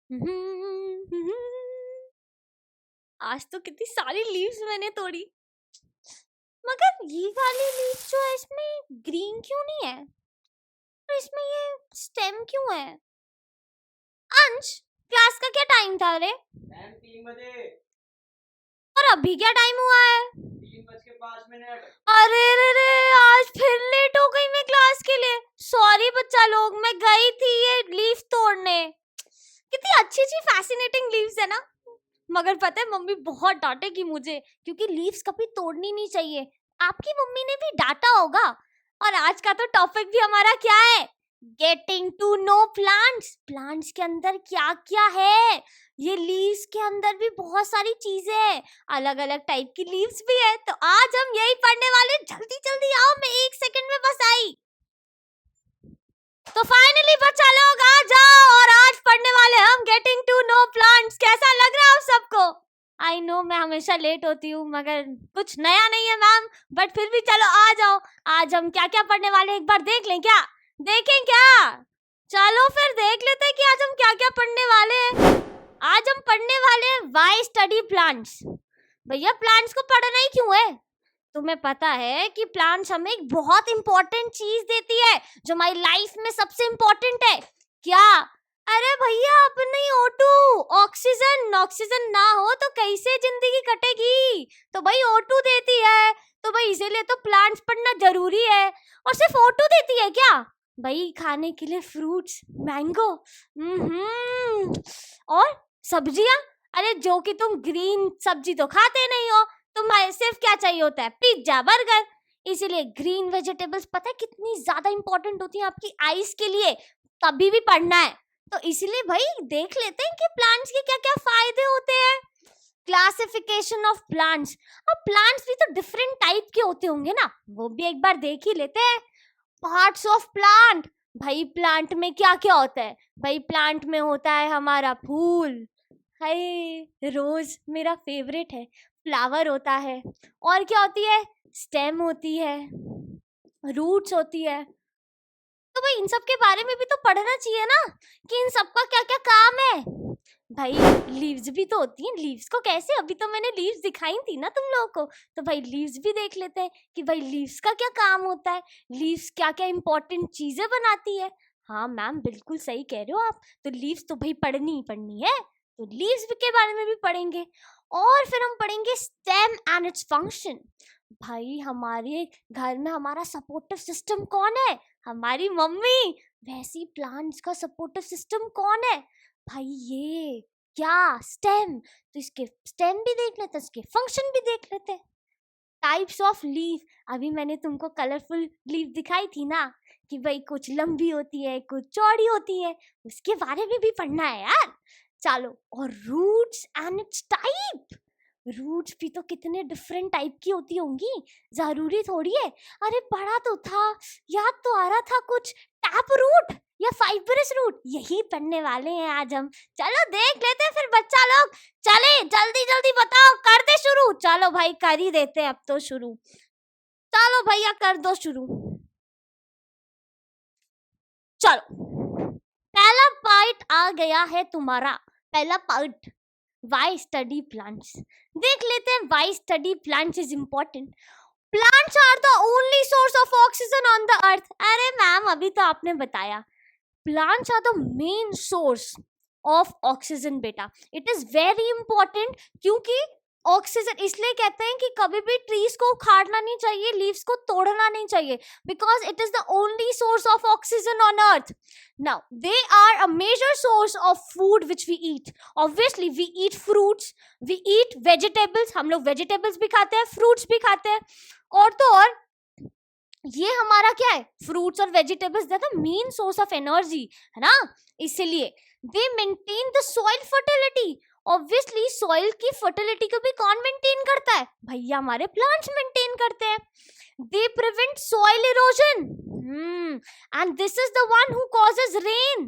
आज तो कितनी सारी लीव्स मैंने तोड़ी, मगर ये वाली लीव जो है इसमें ग्रीन क्यों नहीं है और इसमें ये स्टेम क्यों है? अंश, क्लास का क्या टाइम था रे? मैम 3 बजे। और अभी क्या टाइम हुआ है? 3:05। अरे रे रे, आज फिर लेट हो गई मैं क्लास के लिए। सॉरी बच्चा लोग, मैं गई थी ये लीव तोड़ने। कितनी अच्छी अच्छी फैसिनेटिंग लीव्स है ना, मगर पता है मम्मी बहुत डांटेगी मुझे, क्योंकि लीव्स कभी तोड़नी नहीं चाहिए। आपकी मम्मी ने भी डांटा होगा। और आज का तो टॉपिक भी हमारा क्या है? Getting to know plants. Plants के अंदर क्या क्या है? ये लीव्स के अंदर भी बहुत सारी चीजें हैं, अलग अलग टाइप की लीव्स भी है। तो आज हम यही पढ़ने वाले। जल्दी जल्दी आओ, मैं 1 सेकंड में बस आई। तो फाइनली बच्चा लोग आ जाओ, और आज पढ़ने वाले हम गेटिंग टू नो प्लांट्स। कैसा लग रहा है आप सबको? आई नो मैं हमेशा लेट होती हूँ, मगर कुछ नया नहीं है मैम, बट फिर भी चलो आ जाओ। आज हम क्या क्या पढ़ने वाले हैं एक बार देख लें क्या? देखें क्या? चलो फिर देख लेते हैं कि आज हम क्या क्या पढ़ने वाले हैं। आज हम पढ़ने वाले हैं व्हाई स्टडी प्लांट्स। भैया प्लांट्स को पढ़ना ही क्यों है? तुम्हें पता है कि प्लांट्स हमें एक बहुत इंपॉर्टेंट चीज देती है, जो हमारी लाइफ में सबसे इंपॉर्टेंट है। क्या? अरे भैया अपनी O2, ऑक्सीजन। ऑक्सीजन ना हो तो कैसे जिंदगी कटेगी? तो भाई O2 देती है, तो भाई इसीलिए तो प्लांट्स पढ़ना जरूरी है। और सिर्फ O2 देती है क्या? भाई खाने के लिए फ्रूट्स, मैंगो, और सब्जियां। अरे जो कि तुम ग्रीन सब्जी तो खाते नहीं हो, तुम्हें सिर्फ क्या चाहिए होता है? Pizza, burger. इसीलिए ग्रीन वेजिटेबल्स पता है कितनी ज्यादा इंपॉर्टेंट होती हैं आपकी आईज के लिए, तभी भी पढ़ना है। तो इसीलिए भाई देख लेते हैं कि प्लांट्स के क्या क्या फायदे होते हैं। Classification of plants. अब प्लांट्स भी तो डिफरेंट टाइप के होते होंगे ना, वो भी एक बार देख ही लेते हैं। Parts of plant. भाई प्लांट में क्या क्या होता है? भाई प्लांट में होता है हमारा फूल, हाय रोज मेरा फेवरेट है, फ्लावर होता है, और क्या होती है? स्टेम होती है, रूट्स होती है। तो भाई इन सब के बारे में भी तो पढ़ना चाहिए ना, कि इन सब का क्या क्या काम है। भाई लीव्स भी तो होती हैं, लीव्स को कैसे? अभी तो मैंने लीव्स दिखाई थी ना तुम लोगों को, तो भाई लीव्स भी देख लेते हैं कि भाई लीव्स का क्या काम होता है, लीव्स क्या क्या इंपॉर्टेंट चीजें बनाती है। हाँ मैम बिल्कुल सही कह रहे हो आप, तो लीव्स तो भाई पढ़नी ही पढ़नी है, तो लीव्स के बारे में भी पढ़ेंगे। और फिर हम पढ़ेंगे स्टेम एंड इट्स फंक्शन। भाई हमारे घर में हमारा सपोर्टिव सिस्टम कौन है? हमारी मम्मी। वैसी प्लांट्स का सपोर्टिव सिस्टम कौन है? भाई ये क्या? स्टेम। तो इसके स्टेम भी देख लेते हैं, इसके फंक्शन भी देख लेते हैं। Types of leaf. अभी मैंने तुमको कलरफुल लीफ दिखाई थी ना, कि भाई कुछ लंबी होती है, कुछ चौड़ी होती है, उसके बारे में भी पढ़ना है यार। चलो, और roots and its type. Roots भी तो कितने डिफरेंट टाइप की होती होंगी, जरूरी थोड़ी है। अरे पढ़ा तो था, याद तो आ रहा था कुछ, टैप रूट या फाइबरस रूट, यही पढ़ने वाले हैं आज हम। चलो देख लेते हैं फिर बच्चा लोग। चले जल्दी जल्दी बताओ, कर दे शुरू। चलो भाई कर ही देते हैं अब तो शुरू। चलो भैया कर दो शुरू। चलो पहला पार्ट आ गया है तुम्हारा, पहला पार्ट व्हाई स्टडी प्लांट्स। देख लेते हैं why study plants is important. Plants are the only source of oxygen on the earth. अरे मैम अभी तो आपने बताया, plants are the main source of oxygen बेटा। इट इज वेरी इंपॉर्टेंट, क्योंकि ऑक्सीजन इसलिए कहते हैं कि कभी भी ट्रीज को उखाड़ना नहीं चाहिए, लीव्स को तोड़ना नहीं चाहिए, because it is the only source of oxygen on earth. Now they are a major source of food which we eat. Obviously we eat fruits, we eat vegetables, हम लोग वेजिटेबल्स भी खाते हैं, फ्रूट्स भी खाते हैं। और तो और ये हमारा क्या है? फ्रूट्स और vegetables that the main source of energy, है ना। इसलिए दे maintain the soil fertility. Obviously soil की फर्टिलिटी को भी कौन मेंटेन करता है? भैया हमारे प्लांट्स मेंटेन करते हैं। They prevent soil erosion and this is the one who causes rain.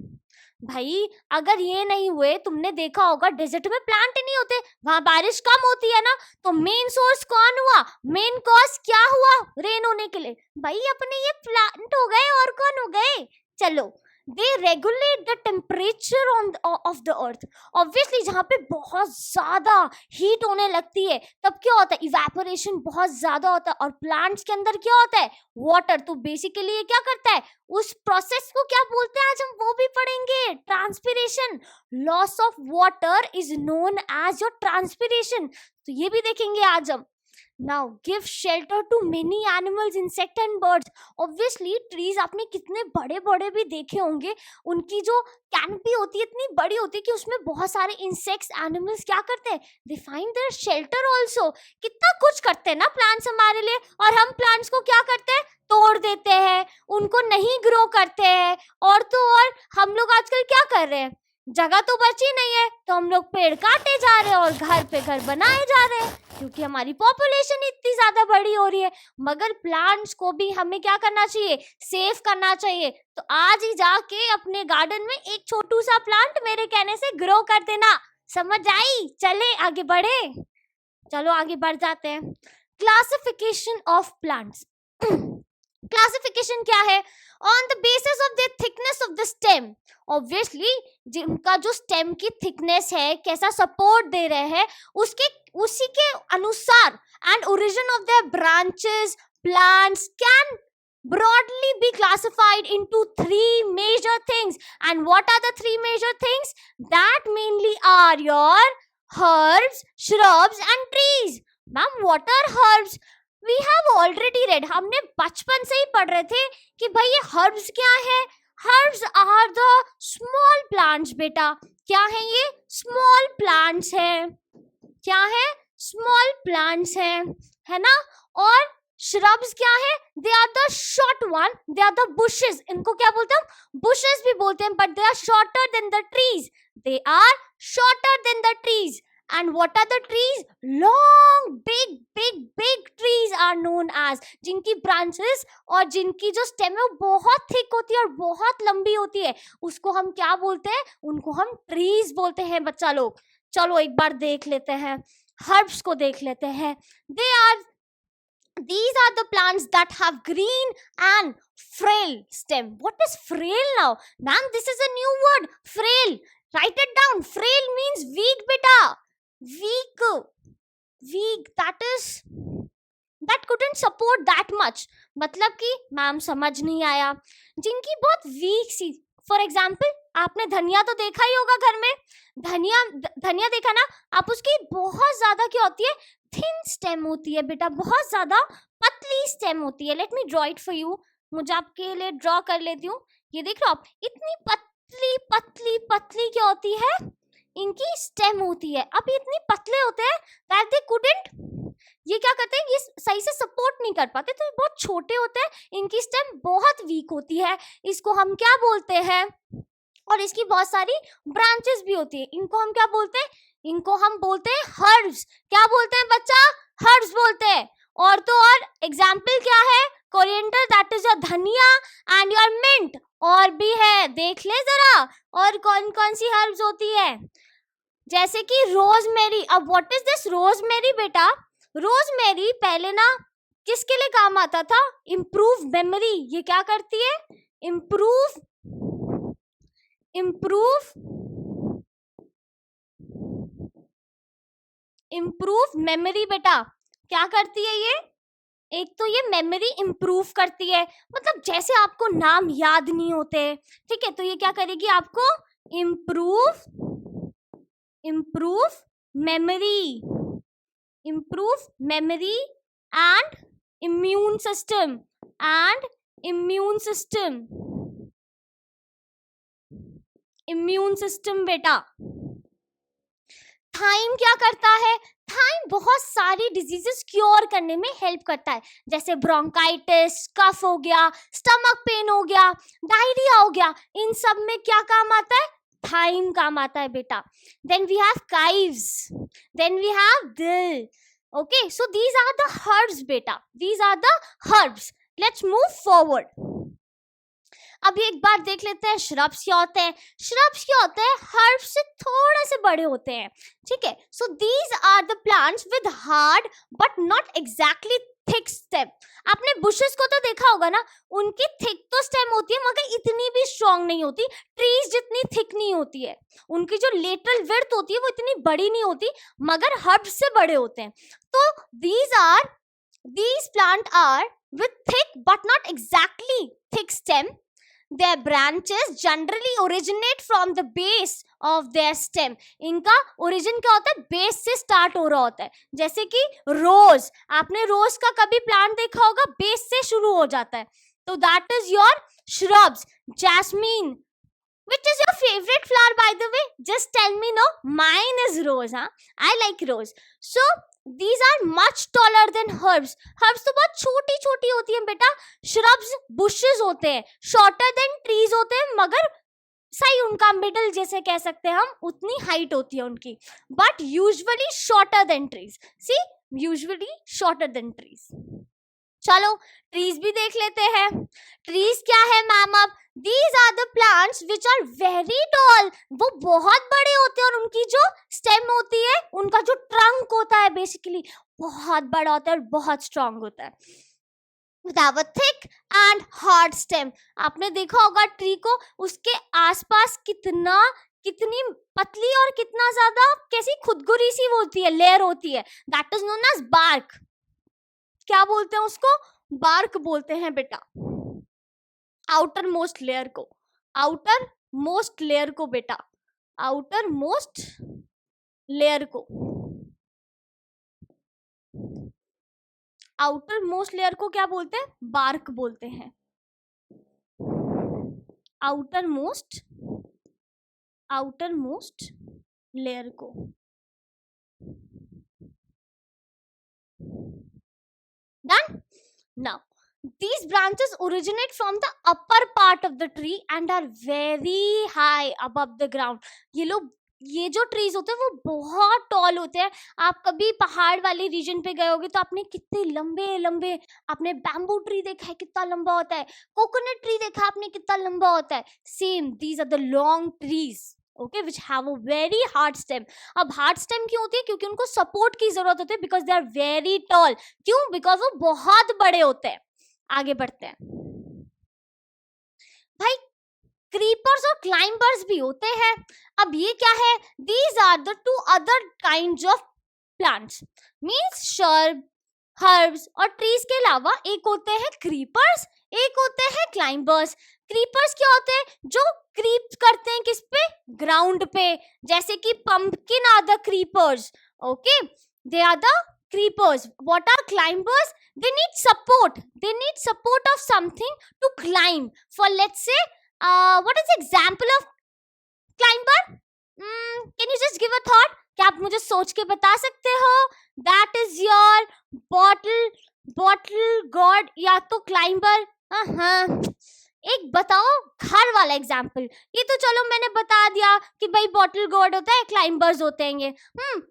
भाई अगर ये नहीं हुए, तुमने देखा होगा डेजर्ट में प्लांट ही नहीं होते, वहां बारिश कम होती है ना, तो मेन सोर्स कौन हुआ? मेन कॉज क्या हुआ रेन होने के लिए? भाई अपने ये प्लांट हो गए, और कौन हो गए? चलो they regulate the temperature of the earth. Obviously जहाँ पे बहुत ज्यादा हीट होने लगती है तब क्या होता है, इवेपोरेशन बहुत ज्यादा होता है, और प्लांट्स के अंदर क्या होता है, वाटर. तो बेसिकली ये क्या करता है, उस प्रोसेस को क्या बोलते हैं आज हम वो भी पढ़ेंगे, transpiration. Loss of water is known as your transpiration. तो ये भी देखेंगे आज हम. Now give shelter to many animals, insect and birds. Obviously trees आपने कितने बड़े बड़े भी देखे होंगे, उनकी जो कैनपी होती है इतनी बड़ी होती है कि उसमें बहुत सारे इंसेक्ट्स एनिमल्स क्या करते हैं, they find their shelter also. कितना कुछ करते हैं ना प्लांट्स हमारे लिए, और हम प्लांट्स को क्या करते हैं, तोड़ देते हैं, उनको नहीं ग्रो करते हैं. और तो और हम लोग आजकल क्या कर रहे हैं, जगह तो बची नहीं है तो हम लोग पेड़ काटे जा रहे हैं और घर पे घर बनाए जा रहे हैं क्योंकि हमारी पॉपुलेशन इतनी ज्यादा बड़ी हो रही है. मगर प्लांट्स को भी हमें क्या करना चाहिए, सेव करना चाहिए. तो आज ही जाके अपने गार्डन में एक छोटू सा प्लांट मेरे कहने से ग्रो कर देना. समझ आई? चले आगे बढ़े. चलो आगे बढ़ जाते हैं. Classification of plants. क्लासिफिकेशन क्या है, on the basis of the thickness of the stem. Obviously जिनका जो स्टेम की थिकनेस है, कैसा सपोर्ट दे रहे हैं, उसी के अनुसार and origin of their branches, plants can broadly be classified into three major things. And what are the three major things? That mainly are your herbs, shrubs and trees. Ma'am, what are herbs? We have already read, हमने बचपन से ही पढ़ रहे थे कि भाई ये herbs क्या है. Herbs are the small plants बेटा. क्या है ये? Small plants है. क्या है? Small plants है ना. और shrubs क्या है? They are the short one. They are the bushes. इनको क्या बोलते हैं? Bushes भी बोलते हैं, but they are shorter than the trees. They are shorter than the trees. And what are the trees? Long, big trees are known as. जिनकी branches और जिनकी जो stem है वो बहुत thick होती है और बहुत लंबी होती है, उसको हम क्या बोलते हैं? उनको हम trees बोलते हैं बच्चा लोग. चलो एक बार देख लेते हैं, herbs को देख लेते हैं. These are the plants that have green and frail stem. What is frail now? Ma'am, this is a new word. Frail. Write it down. Frail means weak, beta. Weak. That couldn't support that much. मतलब कि ma'am समझ नहीं आया. जिनकी बहुत weak C. For example, आपने धनिया तो देखा ही होगा घर में. धनिया देखा ना आप, उसकी बहुत ज्यादा क्या होती है, थिन स्टेम होती है बेटा, बहुत ज्यादा पतली स्टेम होती है. Let me draw it for you. मुझे आपके लिए ड्रॉ कर लेती हूँ. ये देख लो आप, इतनी पतली क्या होती है, इनकी स्टेम होती है. अब ये इतनी पतले होते हैं दैट दे कुडंट, ये क्या करते हैं, ये सही से सपोर्ट नहीं कर पाते, तो ये बहुत छोटे होते हैं, इनकी स्टेम बहुत वीक होती है. इसको हम क्या बोलते हैं, और इसकी बहुत सारी ब्रांचेस भी होती है. इनको हम क्या बोलते हैं, इनको हम बोलते हैं हर्ब्स. क्या बोलते हैं बच्चा? हर्ब्स बोलते हैं. और तो और एग्जाम्पल क्या है, कोरिएंडर दैट इज योर धनिया एंड योर मिंट. और भी है, देख ले जरा और कौन कौन सी हर्ब्स होती है, जैसे कि रोजमेरी. अब व्हाट इज दिस रोजमेरी बेटा? रोजमेरी पहले ना किसके लिए काम आता था, इम्प्रूव मेमोरी. ये क्या करती है, इम्प्रूव मेमोरी बेटा. क्या करती है ये, एक तो ये मेमोरी इम्प्रूव करती है, मतलब जैसे आपको नाम याद नहीं होते, ठीक है, तो ये क्या करेगी, आपको improve memory and immune system बेटा. थाइम क्या करता है, थाइम बहुत सारी डिजीजेस क्योर करने में हेल्प करता है, जैसे ब्रोंकाइटिस, कफ हो गया, स्टमक पेन हो गया, डायरिया हो गया. इन सब में क्या काम आता है, थाइम काम आता है बेटा. Then we have chives, then we have dill. Okay, so these are the herbs बेटा, these are the herbs. Let's move forward. अब एक बार देख लेते हैं श्रब्स क्या होते हैं. श्रब्स क्या होते हैं, हर्ब्स से थोड़े से बड़े होते हैं, ठीक है. So these are the plants with hard but not exactly thick stem. आपने बुशेस को तो देखा होगा ना, उनकी थिक तो स्टेम होती है मगर इतनी भी स्ट्रांग नहीं होती, ट्रीज जितनी थिक नहीं होती है। उनकी जो लेटरल विड्थ होती है वो इतनी बड़ी नहीं होती, मगर हर्ब्स से बड़े होते हैं। तो these plant are with thick but not exactly thick stem. Their branches generally originate from the base of their stem. इनका ओरिजिन क्या होता है? बेस से स्टार्ट हो रहा होता है। जैसे कि रोज, आपने रोज का कभी प्लांट देखा होगा, बेस से शुरू हो जाता है। तो that is your shrubs. Jasmine, which is your favorite flower by the way? Just tell me. No, mine is rose. I like rose. So these are much taller than herbs. Herbs तो बहुत छोटी छोटी होती हैं बेटा, shrubs bushes होते हैं, shorter than trees होते हैं, मगर सही उनका मिडल जैसे कह सकते हैं हम, उतनी हाइट होती है उनकी, but usually shorter than trees. See, usually shorter than trees. चलो ट्रीज भी देख लेते हैं। ट्रीज क्या है मैम? अब these are the plants which are very tall, वो बहुत बड़े होते हैं और उनकी जो स्टेम होती है, उनका जो ट्रंक होता है बेसिकली बहुत बड़ा होता है और बहुत स्ट्रांग होता है। With a thick and hard stem. आपने देखा होगा ट्री को, उसके आसपास कितनी पतली और कितना ज्यादा कैसी खुदगुरी सी होती है, लेयर होती है, that is known as bark. क्या बोलते हैं उसको? बार्क बोलते हैं बेटा, आउटर मोस्ट लेयर को, आउटर मोस्ट लेयर को बेटा, आउटर मोस्ट लेयर को, आउटर मोस्ट लेयर को क्या बोलते हैं? बार्क बोलते हैं। आउटर मोस्ट लेयर को। Done? Now, these branches originate from the upper part of the tree and are very high above the ground. ये जो ट्रीज होते हैं वो बहुत टॉल होते हैं। आप कभी पहाड़ वाले रीजन पे गए होगे तो आपने कितने लंबे लंबे, आपने बैम्बू ट्री देखा है कितना लंबा होता है, कोकोनट ट्री देखा आपने कितना लंबा होता है। Same, these are the long trees, okay, which have a very hard stem. अब हार्ड स्टेम क्यों होती है? क्योंकि उनको सपोर्ट की जरूरत होती है, because they are very tall. क्यों? बिकॉज वो बहुत बड़े होते हैं। आगे बढ़ते हैं भाई, क्रीपर्स और क्लाइंबर्स भी होते हैं। अब ये क्या है? These are the two other kinds of plants, means shrub, herbs और ट्रीज के अलावा एक होते हैं क्रीपर्स, एक होते हैं क्लाइंबर्स। क्रीपर्स क्या होते हैं? जो क्रीप करते हैं किस पे? ग्राउंड पे, जैसे कि pumpkin are the creepers, okay, they are the creepers. What are climbers? They need support of something to climb. For let's say, what is the example of climber? Can you just give a thought? क्या आप मुझे सोच के बता सकते हो? That is your bottle god या तो climber। एक बताओ घर वाला एग्जाम्पल। ये तो चलो मैंने बता दिया कि भाई बॉटल गॉड होता है, क्लाइंबर्स होते हैं ये,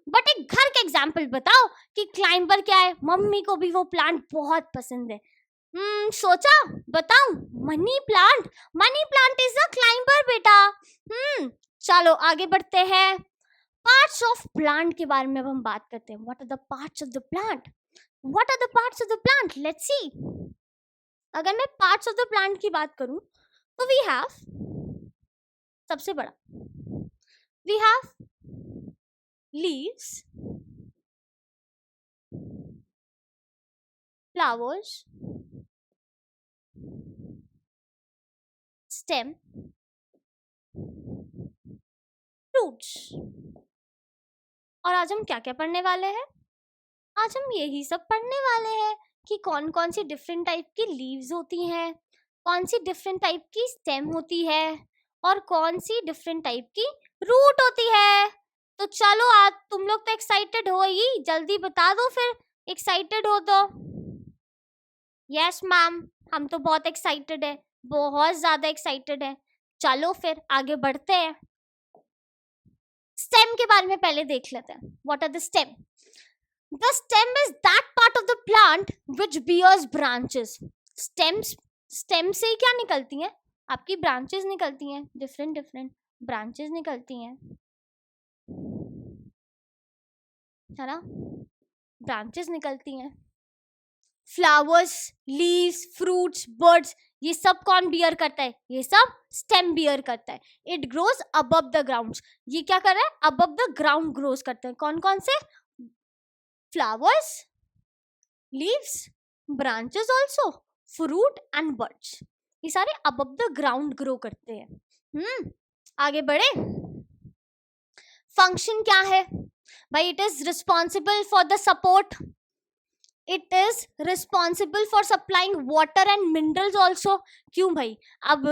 बट एक घर का एग्जाम्पल बताओ कि क्लाइंबर क्या है। मम्मी को भी वो प्लांट बहुत पसंद है। सोचा, बताऊं? Money plant. Money plant is a climber बेटा। चलो आगे बढ़ते हैं। पार्ट्स ऑफ प्लांट के बारे में अब हम बात करते हैं। What are the parts of the plant? What are the parts of the plant? Let's see. अगर मैं पार्ट्स ऑफ द प्लांट की बात करूं तो वी हैव, सबसे बड़ा, we have leaves, flowers, stem, fruits. और आज हम क्या क्या पढ़ने वाले हैं? आज हम यही सब पढ़ने वाले हैं कि कौन कौन सी डिफरेंट टाइप की लीव्स होती हैं, कौन सी डिफरेंट टाइप की स्टेम होती है और कौन सी डिफरेंट टाइप की रूट होती है। तो चलो आज तुम लोग तो एक्साइटेड हो ही, जल्दी बता दो फिर, एक्साइटेड हो तो। यस मैम, हम तो बहुत एक्साइटेड है, बहुत ज्यादा एक्साइटेड है। चलो फिर आगे बढ़ते हैं। स्टेम के बारे में पहले देख लेते हैं। What are the stem? The stem is that part of the plant which bears branches. Stem से क्या निकलती हैं? आपकी branches निकलती हैं, different branches निकलती हैं, है ना? Branches निकलती हैं। फ्लावर्स, लीव्स, फ्रूट्स, बर्ड्स, ये सब कौन बियर करता है? ये सब स्टेम बियर करता है. It grows above the ground. ये क्या कर रहा है? अबव द ग्राउंड ग्रोज करते हैं. कौन कौन से? Flowers, leaves, branches also, fruit and birds. ये सारे अबव द ग्राउंड ग्रो करते हैं. आगे बढ़े. फंक्शन क्या है भाई? It is responsible for the support. It is responsible for supplying water and minerals also. क्यों भाई? अब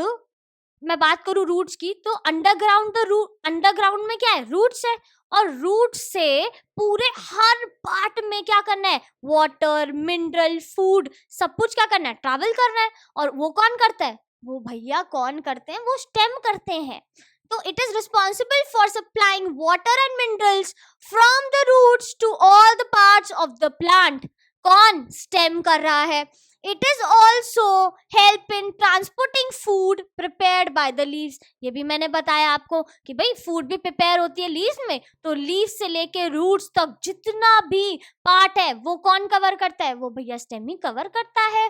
मैं बात करूं रूट्स की, तो अंडरग्राउंड में क्या है? रूट्स है. और रूट से पूरे हर पार्ट में क्या करना है? वाटर, मिनरल, फूड, सब कुछ क्या करना है? ट्रैवल करना है. और वो कौन करता है? वो भैया कौन करते हैं? वो स्टेम करते हैं. तो it is responsible for supplying water and minerals from the roots to all the parts of the plant. कौन? स्टेम कर रहा है. It is also help in transporting food prepared by the leaves. ये भी मैंने बताया आपको कि भाई फूड भी प्रिपेयर होती है लीव्स में. तो लीव्स से लेके रूट्स तक जितना भी पार्ट है वो कौन कवर करता है? वो भैया स्टेम ही कवर करता है.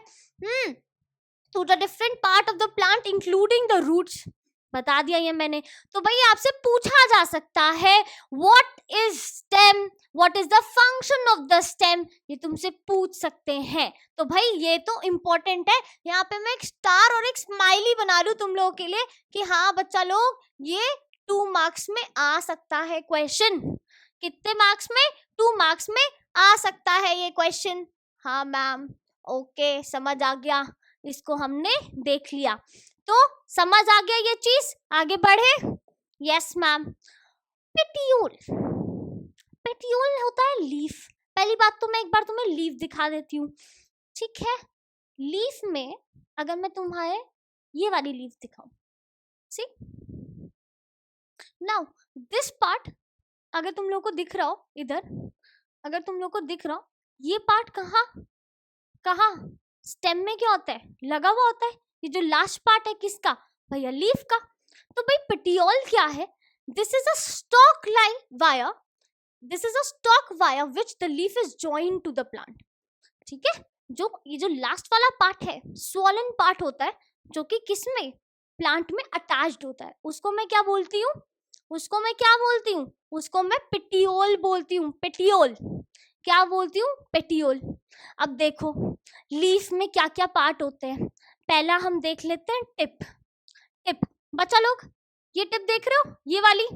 To the different part of the plant including the roots. बता दिया ये मैंने. तो भाई आपसे पूछा जा सकता है what is stem, what is the function of the stem. ये तुमसे पूछ सकते हैं. तो भाई ये तो इम्पोर्टेंट है. यहाँ पे मैं एक स्टार और एक स्माइली बना रही हूँ तुम लोगों के लिए कि हाँ बच्चा लोग, ये 2 मार्क्स में आ सकता है क्वेश्चन. कितने मार्क्स में? 2 मार्क्स में आ सकता है ये क्वेश्चन. हाँ मैम, ओके, समझ आ गया. इसको हमने देख लिया. तो समझ आ गया ये चीज. आगे बढ़े. Yes ma'am. पेटियोल. पेटियोल होता है लीफ. पहली बात तो मैं एक बार तुम्हें लीफ दिखा देती हूँ. ठीक है. लीफ में अगर मैं तुम्हारे ये वाली लीफ दिखाऊं, सी नाउ दिस पार्ट, अगर तुम लोग को दिख रहा हो इधर, अगर तुम लोग को दिख रहा हो, ये पार्ट कहाँ स्टेम में क्या होता है? लगा हुआ होता है. ये जो लास्ट पार्ट है किसका? भैया लीफ का. तो भाई पेटियोल क्या है? This is a stalk line wire. This is a stalk wire which the leaf is joined to the plant. ठीक है. ये जो लास्ट वाला पार्ट है, स्वॉलन पार्ट होता है, जो कि किस में? प्लांट में अटैच्ड होता है. उसको मैं क्या बोलती हूँ? उसको मैं पेटियोल बोलती हूँ. पेटियोल. क्या बोलती हूँ? पेटियोल. अब देखो लीफ में क्या क्या पार्ट होते हैं. पहला हम देख लेते हैं टिप. बच्चा लोग ये टिप देख रहे हो? ये वाली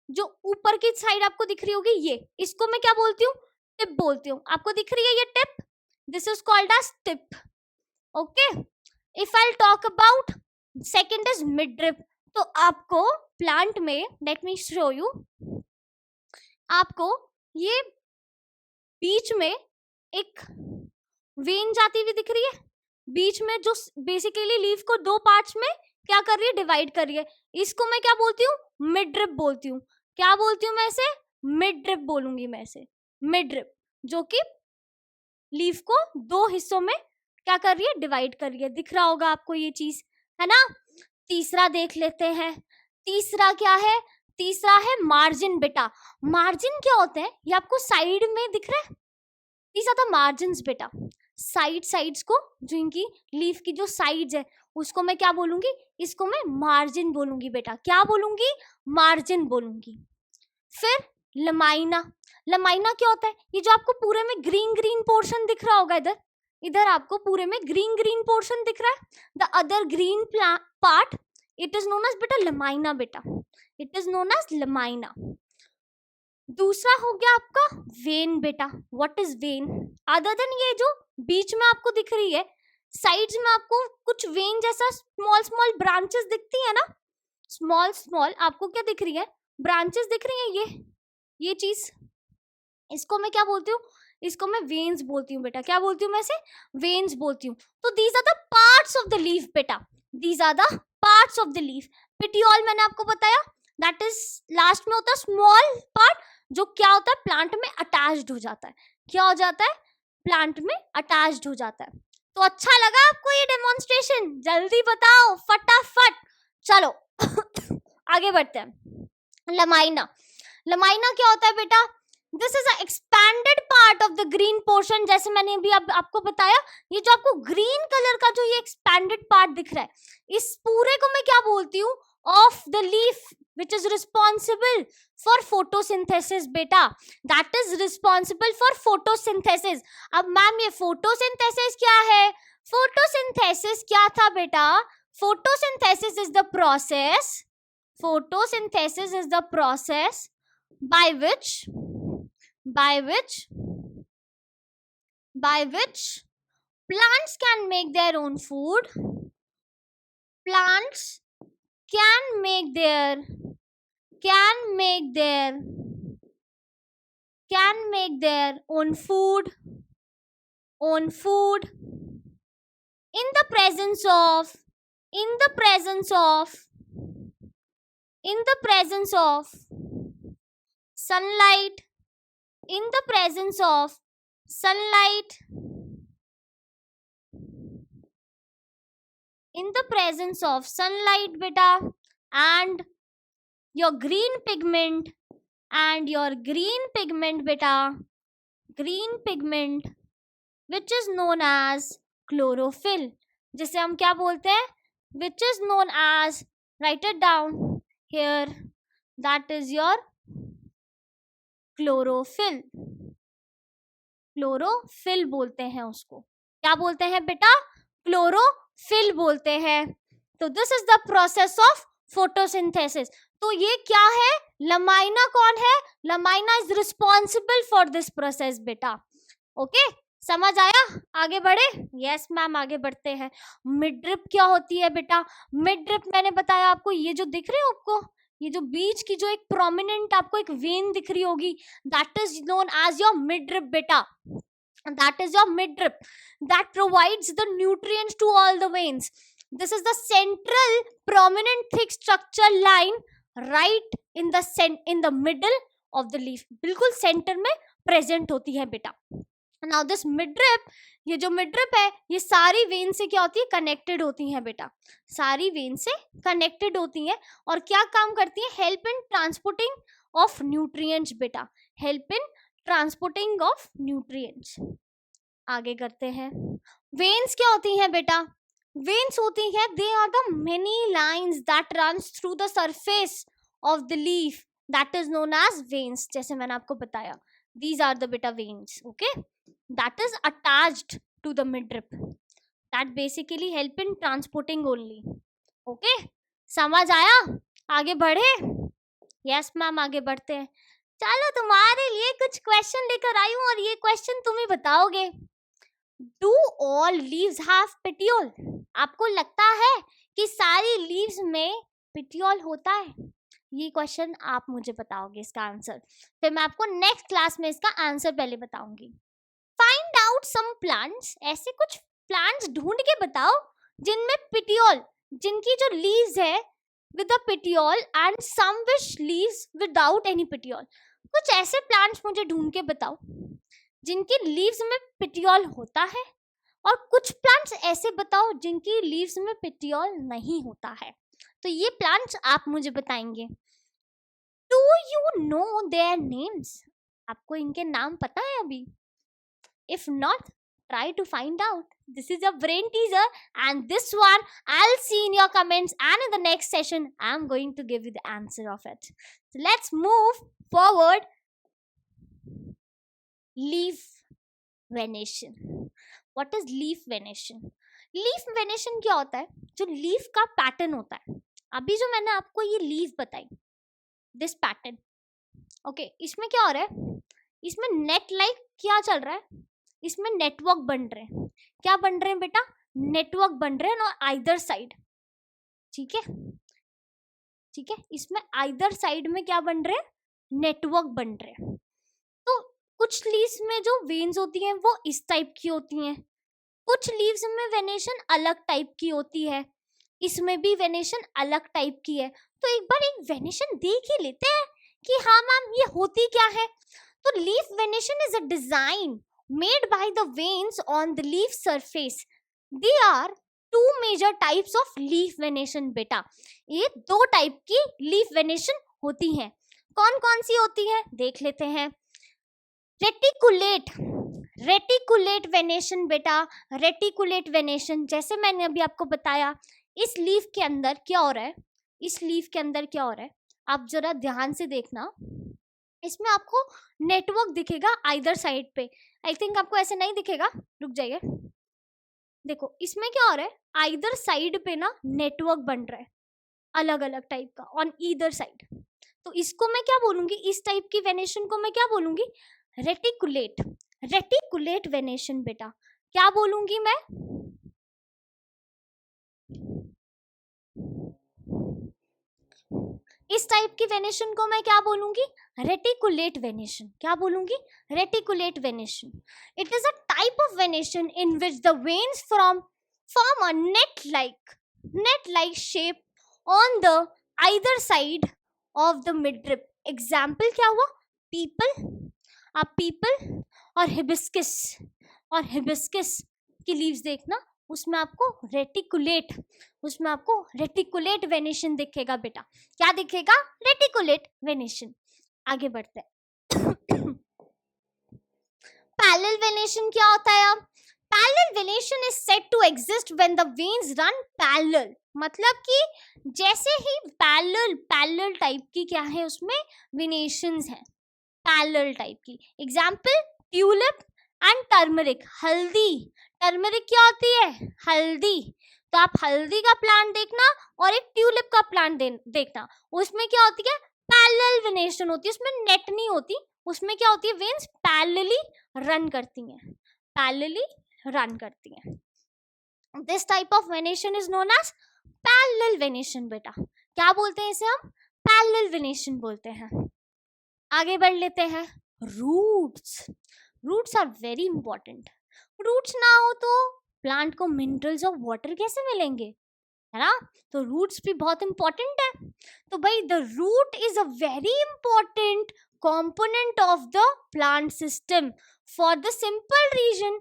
जो ऊपर की साइड आपको दिख रही होगी, ये, इसको मैं क्या बोलती हूँ? टिप बोलती हूँ. आपको दिख रही है ये tip? This is called as tip. Okay. If I talk about second is midrib. तो आपको प्लांट में, लेट मी शो यू, आपको ये बीच में एक वेन जाती हुई दिख रही है. बीच में जो बेसिकली लीफ को 2 पार्ट्स में क्या कर रही है? डिवाइड कर रही है. इसको मैं क्या बोलती हूँ? मिडरिप बोलती हूँ. क्या बोलती हूँ मैं इसे? मिडरिप बोलूंगी मैं इसे. मिडरिप, जो कि लीफ को 2 हिस्सों में क्या कर रही है? डिवाइड कर रही है. दिख रहा होगा आपको ये चीज, है ना. तीसरा देख लेते हैं. तीसरा क्या है? तीसरा है मार्जिन. बेटा मार्जिन क्या होते हैं? ये आपको साइड में दिख रहा है. दीज आर द मार्जिन्स बेटा. साइड्स को, जो इनकी लीफ की जो साइड्स है, उसको मैं क्या बोलूंगी? इसको मैं मार्जिन बोलूंगी बेटा. क्या बोलूंगी? मार्जिन बोलूंगी. फिर लमाइना. लमाइना क्या होता है? ये जो आपको पूरे में ग्रीन पोर्शन दिख रहा होगा, इधर आपको पूरे में ग्रीन पोर्शन दिख रहा है. The other green part, it is known as बेटा लमाइना. बेटा it is known as lamina. दूसरा हो गया आपका वेन. बेटा what is vein? Other than ये जो बीच में आपको दिख रही है, साइड्स में आपको कुछ वेन जैसा स्मॉल ब्रांचेस दिखती है ना. स्मॉल आपको क्या दिख रही है? ब्रांचेस दिख रही है. ये चीज, इसको मैं क्या बोलती हूँ? इसको मैं वेन्स बोलती हूँ बेटा. क्या बोलती हूँ मैं इसे? वेन्स बोलती हूँ. तो these are the parts of the leaf बेटा. These are the parts of the leaf. Petiole मैंने आपको बताया, दैट इज लास्ट में होता है स्मॉल पार्ट, जो क्या होता है? प्लांट में अटैच्ड हो जाता है. क्या हो जाता है? प्लांट में अटैच्ड हो जाता है. तो अच्छा लगा आपको ये डेमोन्स्ट्रेशन? जल्दी बताओ फटाफट. चलो आगे बढ़ते हैं. लमाइना. लमाइना क्या होता है बेटा? This is a expanded part of the green portion. जैसे मैंने अभी आपको बताया, ये जो आपको ग्रीन कलर का जो ये एक्सपैंडेड पार्ट दिख रहा है, इस पूरे को मैं क्या बोलती हूँ? Of the leaf which is responsible for photosynthesis बेटा, that is responsible for photosynthesis। अब मैम ये photosynthesis क्या है? photosynthesis क्या था बेटा? photosynthesis is the process, photosynthesis is the process by which plants can make their own food, plants can make their own food in the presence of sunlight, in the presence of sunlight, beta, and your green pigment beta, green pigment which is known as chlorophyll, जिसे हम क्या बोलते हैं? which is known as, write it down here, that is your chlorophyll। Chlorophyll बोलते हैं उसको। क्या बोलते हैं बेटा? क्लोरोफिल बोलते हैं। तो this is the process of photosynthesis. तो ये क्या है? लमाइना कौन है? Lamina is responsible for this process बेटा। ओके, समझ आया? आगे बढ़े? यस मैम, आगे बढ़ते हैं। मिड ड्रिप क्या होती है बेटा? मिड ड्रिप मैंने बताया आपको, ये जो दिख रहे हो आपको, ये जो बीच की जो एक प्रोमिनेंट आपको एक वेन दिख रही होगी, that is known as your midrib बेटा। That is your midrib that provides the nutrients to all the veins. This is the central prominent thick structure line right in the middle of the leaf, बिल्कुल centre में present होती है बेटा। Now this midrib, ये जो midrib है, ये सारी वेन से क्या होती है? कनेक्टेड होती है बेटा, सारी वेन से कनेक्टेड होती है और क्या काम करती है? Help in transporting of nutrients बेटा, help in transporting of nutrients. आगे करते हैं। वेन्स क्या होती हैं बेटा? वेन्स होती है, they are the many lines that runs through the surface of the leaf, that is known as veins. जैसे मैंने आपको बताया, these are the beta veins, okay, that is attached to the midrib, that basically help in transporting only, okay, समझ आया? आगे बढ़े? Yes ma'am, आगे बढ़ते हैं। चलो, तुम्हारे लिए कुछ क्वेश्चन लेकर आई हूँ और ये क्वेश्चन तुम ही बताओगे। Do all leaves have petiole? आपको लगता है कि सारी लीव्स में पेटियोल होता है? ये क्वेश्चन आप मुझे बताओगे इसका आंसर, फिर मैं आपको नेक्स्ट क्लास में इसका आंसर पहले बताऊंगी। फाइंड आउट सम प्लांट्स, ऐसे कुछ प्लांट्स ढूंढ के बताओ जिनमें पेटियोल, जिनकी जो लीव्स है with a petiole and some which leaves without any petiole. कुछ ऐसे प्लांट्स मुझे ढूंढ के बताओ जिनकी लीव्स में पेटियोल होता है, और कुछ प्लांट्स ऐसे बताओ जिनकी लीव्स में पेटियोल नहीं होता है। तो ये प्लांट्स आप मुझे बताएंगे। Do you know their names? आपको इनके नाम पता है अभी? If not, try to find out. This is a brain teaser, and this one I'll see in your comments, and in the next session I'm going to give you the answer of it. So let's move forward. Leaf venation. What is leaf venation? Leaf venation क्या होता है? जो leaf का pattern होता है, अभी जो मैंने आपको ये लीफ बताई, दिस पैटर्न, ओके, इसमें क्या हो रहा है? इसमें नेट लाइक क्या चल रहा है? इसमें नेटवर्क बन रहे हैं। क्या बन रहे हैं बेटा? नेटवर्क बन रहे हैं और आइदर साइड, ठीक है, ठीक है, इसमें आइदर साइड में क्या बन रहे हैं? नेटवर्क बन रहे हैं। तो कुछ लीव्स में जो वेन्स होती हैं वो इस टाइप की होती हैं, कुछ लीव्स में वेनेशन अलग टाइप की होती है, इसमें भी वेनेशन अलग टाइप की है। तो एक बार एक वेनेशन देख ही लेते हैं कि हाँ मैम ये होती क्या है। तो leaf venation is a design made by the veins on the leaf surface. There are two major types of leaf venation बेटा। ये दो टाइप की लीफ वेनेशन होती हैं। कौन कौन सी होती है देख लेते हैं। रेटिकुलेट, रेटिकुलेट वेनेशन बेटा, रेटिकुलेट वेनेशन जैसे मैंने अभी आपको बताया, इस लीफ के अंदर क्या हो रहा है, इस लीफ के अंदर क्या हो रहा है, आप जरा ध्यान से देखना, इसमें आपको नेटवर्क दिखेगा आइदर साइड पे। आई थिंक आपको ऐसे नहीं दिखेगा, रुक जाइए, देखो इसमें क्या हो रहा है, आइदर साइड पे ना नेटवर्क बन रहा है अलग अलग टाइप का ऑन ईदर साइड। तो इसको मैं क्या बोलूंगी, इस टाइप की वेनेशन को मैं क्या बोलूंगी, रेटिकुलेट, रेटिकुलेट वेनेशन बेटा। क्या बोलूंगी मैं, इस टाइप की वेनेशन को मैं क्या बोलूंगी, रेटिकुलेट वेनेशन। क्या बोलूंगी, reticulate venation. It is a type of venation in which the veins from form a net-like shape on the either side of the midrib. Example क्या हुआ, people, आप people और hibiscus, और hibiscus की leaves देखना, उसमें आपको रेटिकुलेट, उसमें आपको रेटिकुलेट वेनेशन दिखेगा बेटा। क्या दिखेगा, रेटिकुलेट वेनेशन। आगे बढ़ते हैं। पैरेलल वेनेशन क्या होता है अब, parallel venation is said to exist when the veins run parallel, मतलब कि जैसे ही पैरेलल टाइप की क्या है उसमें वेनेशंस हैं, पैरेलल टाइप की। एग्जांपल ट्यूलिप एंड टर्मरिक, हल्दी, टर्मरिक क्या होती है, हल्दी। तो आप हल्दी का प्लांट देखना और एक ट्यूलिप का प्लांट देखना, उसमें क्या होती है, पैरेलल वेनेशन होती है, उसमें नेट नहीं होती, उसमें क्या होती है, वेन्स पैरेलली रन करती हैं, पैरेलली रन करती हैं। This type of venation is known as parallel venation बेटा। क्या बोलते हैं इसे हम, पैरेलल वेनेशन बोलते हैं। आगे बढ़ लेते हैं, roots. Roots are very important. Roots ना हो तो प्लांट को मिनरल्स और वाटर कैसे मिलेंगे, है ना, तो रूट्स भी बहुत इंपॉर्टेंट है। तो भाई the root is a very important component of the plant system for the simple reason।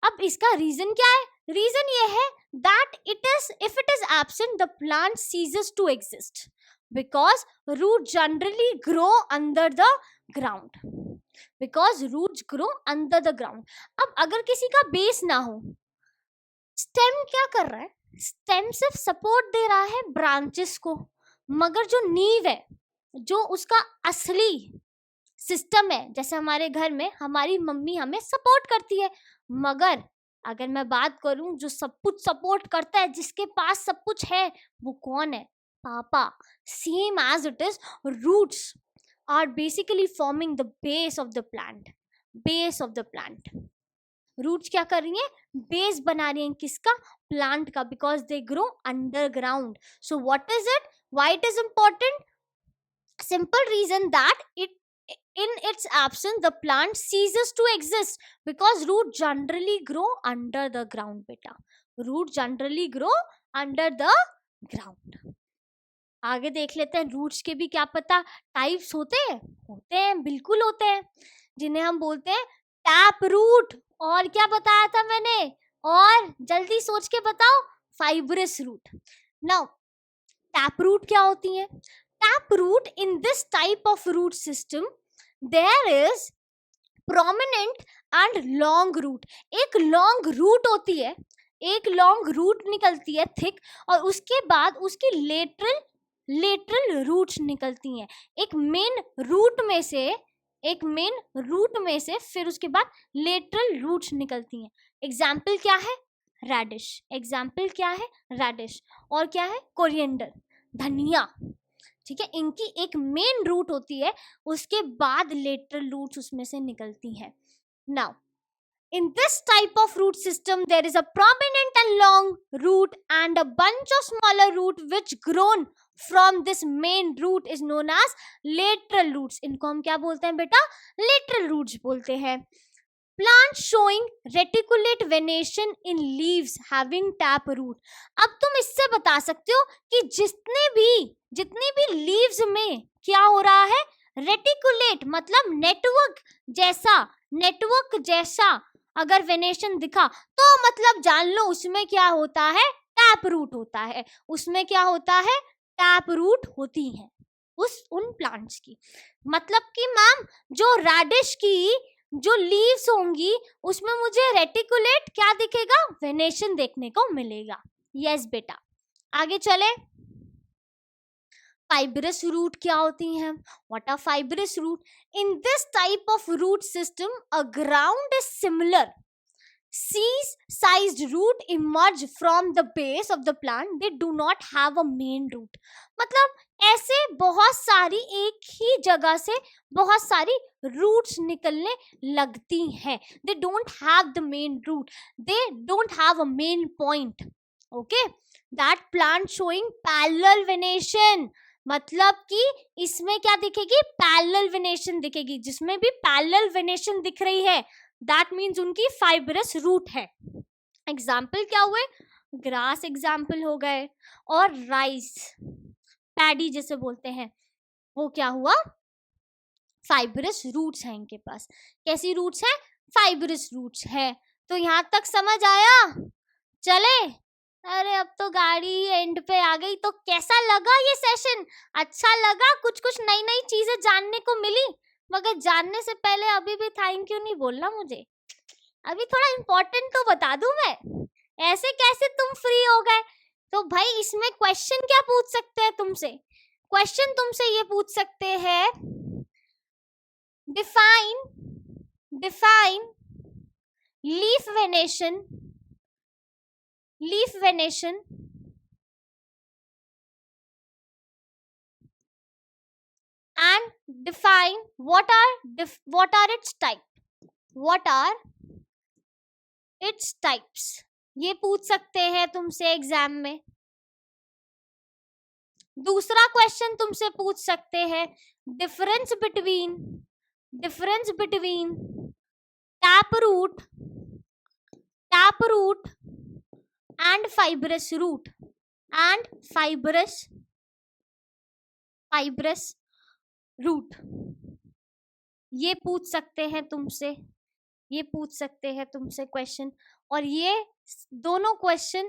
अब इसका रीजन क्या है, रीजन ये है that if it is absent the plant ceases to exist because roots generally grow under the ground, because roots grow under the ground। अब अगर किसी का बेस ना हो, स्टेम क्या कर रहा है, स्टेम सिर्फ सपोर्ट दे रहा है ब्रांचेस को, मगर जो नींव है, जो उसका असली सिस्टम है, जैसे हमारे घर में हमारी मम्मी हमें सपोर्ट करती है, मगर अगर मैं बात करूं जो सब कुछ सपोर्ट करता है, जिसके पास सब कुछ है, वो कौन है, पापा। Same as it is, roots are basically forming the base of the plant, base of the plant. Roots क्या कर रही हैं, बेस बना रही हैं, किसका, प्लांट का, because they grow underground. So what is it, why it is important, simple reason that in its absence the plant ceases to exist because root generally grow under the ground beta, root generally grow under the ground। आगे देख लेते हैं, roots के भी क्या पता types होते हैं, बिल्कुल होते हैं, जिन्हें हम बोलते हैं टैप रूट, और क्या बताया था मैंने, और जल्दी सोच के बताओ, fibrous root. Now tap root क्या होती है, taproot, in this type of root system there is prominent and long root। एक long root होती है, एक long root निकलती है थिक, और उसके बाद उसकी lateral roots निकलती हैं, एक मेन रूट में से फिर उसके बाद lateral roots निकलती हैं। एग्जाम्पल क्या है, रेडिश, एग्जाम्पल क्या है, रेडिश, और क्या है, कोरिएंडर, धनिया, ठीक है। इनकी एक मेन रूट होती है, उसके बाद लेटरल रूट्स उसमें से निकलती हैं। Now in this type of root system there is a prominent and long root and a bunch of smaller root which grown from this main root is known as lateral roots. इनको हम क्या बोलते हैं बेटा, lateral roots बोलते हैं। Plant showing reticulate venation in leaves having tap root। अब तुम इससे बता सकते हो कि जितनी भी लीव्स में क्या हो रहा है, रेटिकुलेट, मतलब नेटवर्क जैसा अगर वेनेशन दिखा तो मतलब जान लो उसमें क्या होता है, टैप रूट होता है, उसमें क्या होता है, टैप रूट होती है उन प्लांट्स की। मतलब कि मैम जो रेडिश की जो लीव्स होंगी उसमें मुझे रेटिकुलेट क्या दिखेगा, वेनेशन देखने को मिलेगा। यस बेटा, आगे चले। फाइब्रस रूट क्या होती हैं? What are fibrous root? In this type of root system a ground is similar C-sized root emerge from the base of the plant. They do not have a main root. मतलब ऐसे बहुत सारी एक ही जगह से बहुत सारी roots निकलने लगती हैं. They don't have the main root. They don't have a main point. Okay? That plant showing parallel venation. मतलब कि इसमें क्या दिखेगी, पैरेलल वेनेशन दिखेगी. जिसमें भी पैरेलल वेनेशन दिख रही है दैट मीन्स उनकी फाइब्रस रूट है. एग्जाम्पल क्या हुए, ग्रास एग्जाम्पल हो गए, और राइस पैडी जैसे बोलते हैं वो क्या हुआ, फाइब्रस रूट्स हैं इनके पास. कैसी रूट्स हैं, फाइब्रस रूट्स है. तो यहाँ तक समझ आया? चले. अरे अब तो गाड़ी एंड पे आ गई. तो कैसा लगा ये सेशन? अच्छा लगा? कुछ कुछ नई नई चीजें जानने को मिली. मगर जानने से पहले अभी भी थैंक यू नहीं बोलना मुझे. अभी थोड़ा इम्पोर्टेंट तो बता दूं मैं. ऐसे कैसे तुम फ्री हो गए? तो भाई इसमें क्वेश्चन क्या पूछ सकते हैं तुमसे? क्वेश्चन तुमसे ये पूछ सकते हैं, define leaf venation and define what are its type. What are its types? ये पूछ सकते हैं तुमसे एग्जाम में. दूसरा क्वेश्चन तुमसे पूछ सकते हैं, difference between tap root and fibrous root. ये पूछ सकते हैं तुमसे क्वेश्चन. और ये दोनों क्वेश्चन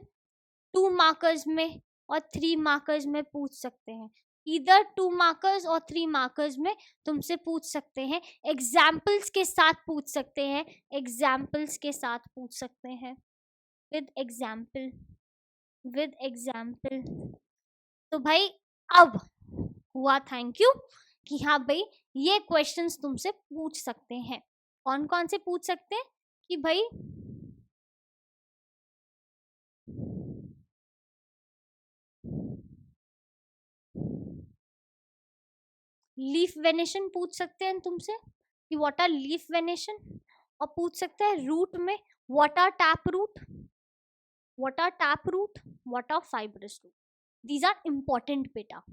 2 मार्कर्स में और 3 मार्कर्स में पूछ सकते हैं. इधर 2 मार्कर्स और 3 मार्कर्स में तुमसे पूछ सकते हैं. एग्जाम्पल्स के साथ पूछ सकते हैं. With example. तो भाई अब हुआ थैंक यू कि हाँ भाई ये क्वेश्चंस तुमसे पूछ सकते हैं. कौन कौन से पूछ सकते हैं कि भाई लीफ वेनेशन पूछ सकते हैं तुमसे कि व्हाट आर लीफ वेनेशन. और पूछ सकते हैं रूट में what are tap root, what are fibrous root. These are important बेटा.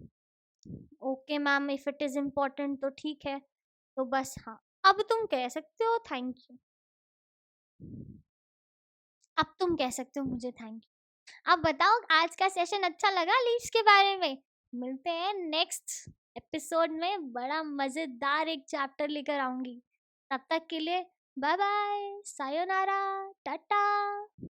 Okay ma'am, if it is important तो ठीक है. तो बस हाँ, अब तुम कह सकते हो थैंक यू. अब तुम कह सकते हो मुझे थैंक यू. अब बताओ आज का सेशन अच्छा लगा लीव्स के बारे में? मिलते हैं नेक्स्ट एपिसोड में. बड़ा मजेदार एक चैप्टर लेकर आऊंगी. तब तक के लिए बाय बाय, सायोनारा, टाटा.